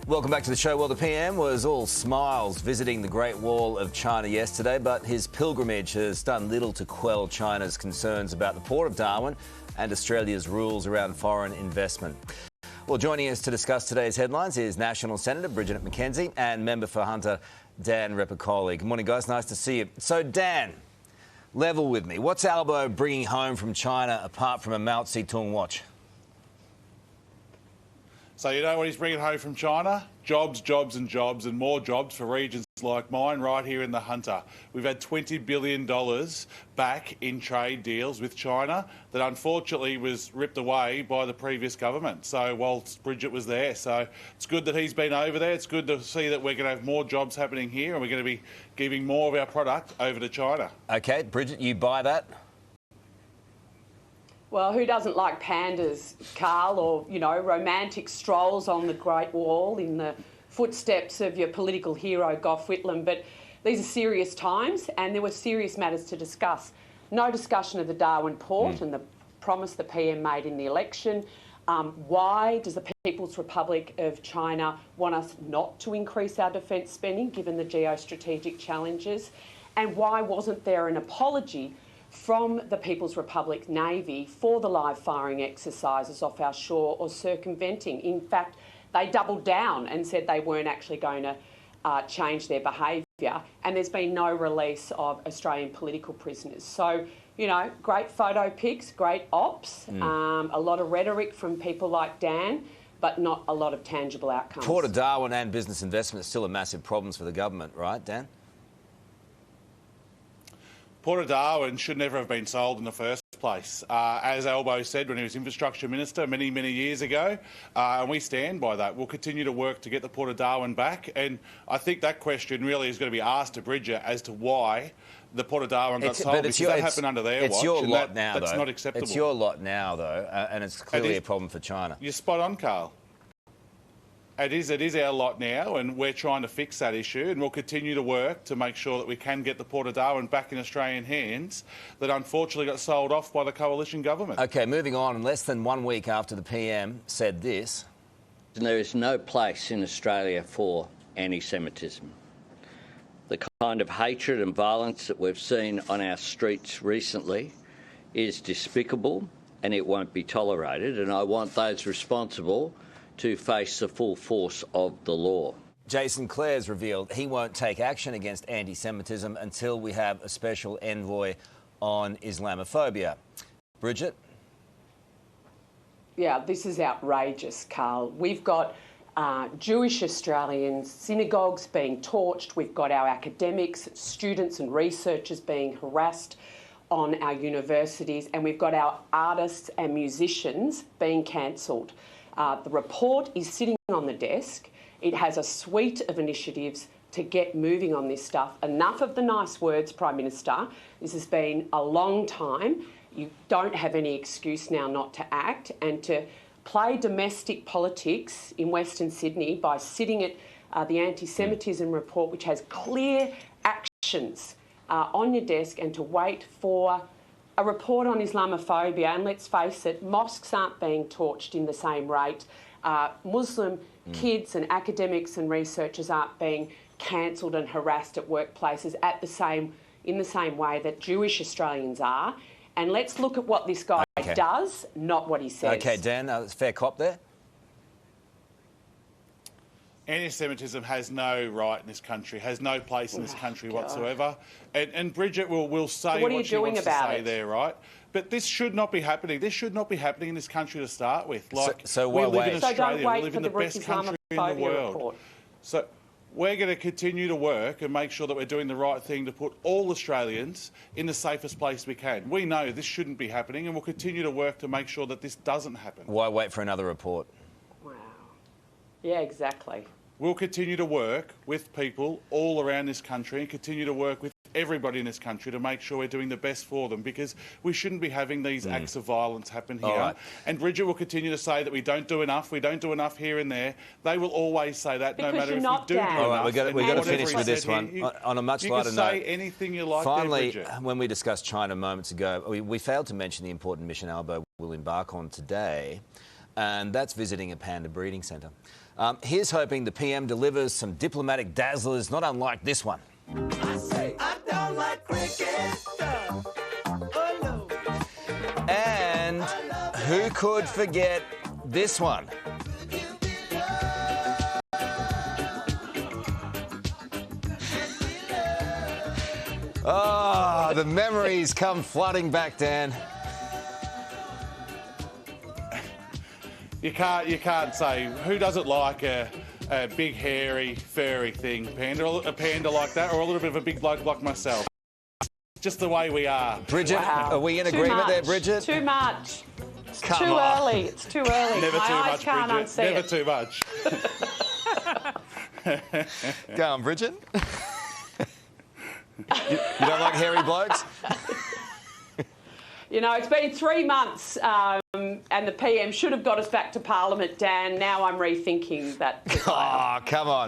Welcome back to the show. Well, the PM was all smiles visiting the Great Wall of China yesterday, but his pilgrimage has done little to quell China's concerns about the Port of Darwin and Australia's rules around foreign investment. Well, joining us to discuss today's headlines is National Senator Bridget McKenzie and Member for Hunter Dan Repicoli. Good morning, guys. Nice to see you. So, Dan, level with me. What's Albo bringing home from China apart from a Mao Zedong watch? So you know what he's bringing home from China? Jobs, jobs and jobs, and more jobs for regions like mine right here in the Hunter. We've had $20 billion back in trade deals with China that unfortunately was ripped away by the previous government. So whilst Bridget was there, so it's good that he's been over there. It's good to see that we're going to have more jobs happening here and we're going to be giving more of our product over to China. OK, Bridget, you buy that? Well, who doesn't like pandas, Karl, or, you know, romantic strolls on the Great Wall in the footsteps of your political hero, Gough Whitlam? But these are serious times and there were serious matters to discuss. No discussion of the Darwin port and the promise the PM made in the election. Why does the People's Republic of China want us not to increase our defence spending, given the geostrategic challenges? And why wasn't there an apology from the People's Republic Navy for the live firing exercises off our shore or circumventing? In fact, they doubled down and said they weren't actually going to change their behaviour, and there's been no release of Australian political prisoners. So, you know, great photo pics, great ops, a lot of rhetoric from people like Dan, but not a lot of tangible outcomes. Port of Darwin and business investment are still a massive problems for the government, right, Dan? Port of Darwin should never have been sold in the first place. As Albo said when he was Infrastructure Minister many, many years ago, and we stand by that. We'll continue to work to get the Port of Darwin back, and I think that question really is going to be asked to Bridget as to why the Port of Darwin got sold, because that happened under their watch. It's your lot now, though. That's not acceptable. It's your lot now, though, and it's clearly a problem for China. You're spot on, Karl. It is our lot now, and we're trying to fix that issue, and we'll continue to work to make sure that we can get the Port of Darwin back in Australian hands that unfortunately got sold off by the coalition government. OK, moving on. Less than 1 week after the PM said this. There is no place in Australia for anti-Semitism. The kind of hatred and violence that we've seen on our streets recently is despicable, and it won't be tolerated, and I want those responsible to face the full force of the law. Jason Clare's revealed he won't take action against anti-Semitism until we have a special envoy on Islamophobia. Bridget? Yeah, this is outrageous, Karl. We've got Jewish Australians, synagogues being torched. We've got our academics, students and researchers being harassed on our universities, and we've got our artists and musicians being cancelled. The report is sitting on the desk. It has a suite of initiatives to get moving on this stuff. Enough of the nice words, Prime Minister. This has been a long time. You don't have any excuse now not to act and to play domestic politics in Western Sydney by sitting at the anti-Semitism report, which has clear actions on your desk, and to wait for a report on Islamophobia. And let's face it, mosques aren't being torched in the same rate. Muslim kids and academics and researchers aren't being cancelled and harassed at workplaces in the same way that Jewish Australians are. And let's look at what this guy does, not what he says. OK, Dan, fair cop there. Anti-Semitism has no right in this country, has no place in this country whatsoever. And Bridget will say what she wants to say there, right? But this should not be happening. This should not be happening in this country to start with. Like, so we live in So Australia, we live in the best country in the world. Report. So we're going to continue to work and make sure that we're doing the right thing to put all Australians in the safest place we can. We know this shouldn't be happening, and we'll continue to work to make sure that this doesn't happen. Why wait for another report? Wow. Yeah, exactly. We'll continue to work with people all around this country and continue to work with everybody in this country to make sure we're doing the best for them, because we shouldn't be having these acts of violence happen here. Right. And Bridget will continue to say that we don't do enough here and there. They will always say that, because no matter if we do Dan. enough. All right, we've got to finish with this one. Here, on a much lighter note. You can say anything you like Finally, there, Bridget. when we discussed China moments ago, we failed to mention the important mission Albo will embark on today, and that's visiting a panda breeding centre. Here's hoping the PM delivers some diplomatic dazzlers, not unlike this one. I say I don't like cricket. Oh, no. And who could forget this one? Oh, the memories come flooding back, Dan. You can't say who doesn't like a big, hairy, furry thing, a panda like that, or a little bit of a big bloke like myself. Just the way we are. Bridget, Wow. are we in Too agreement much. there, Bridget? Too much. It's Come too on. early. It's too early. Never My too eyes much, can't Bridget. unsee Never it. too much. Go on, Bridget. You don't like hairy blokes? You know, it's been 3 months and the PM should have got us back to Parliament, Dan. Now I'm rethinking that desire. Oh, come on.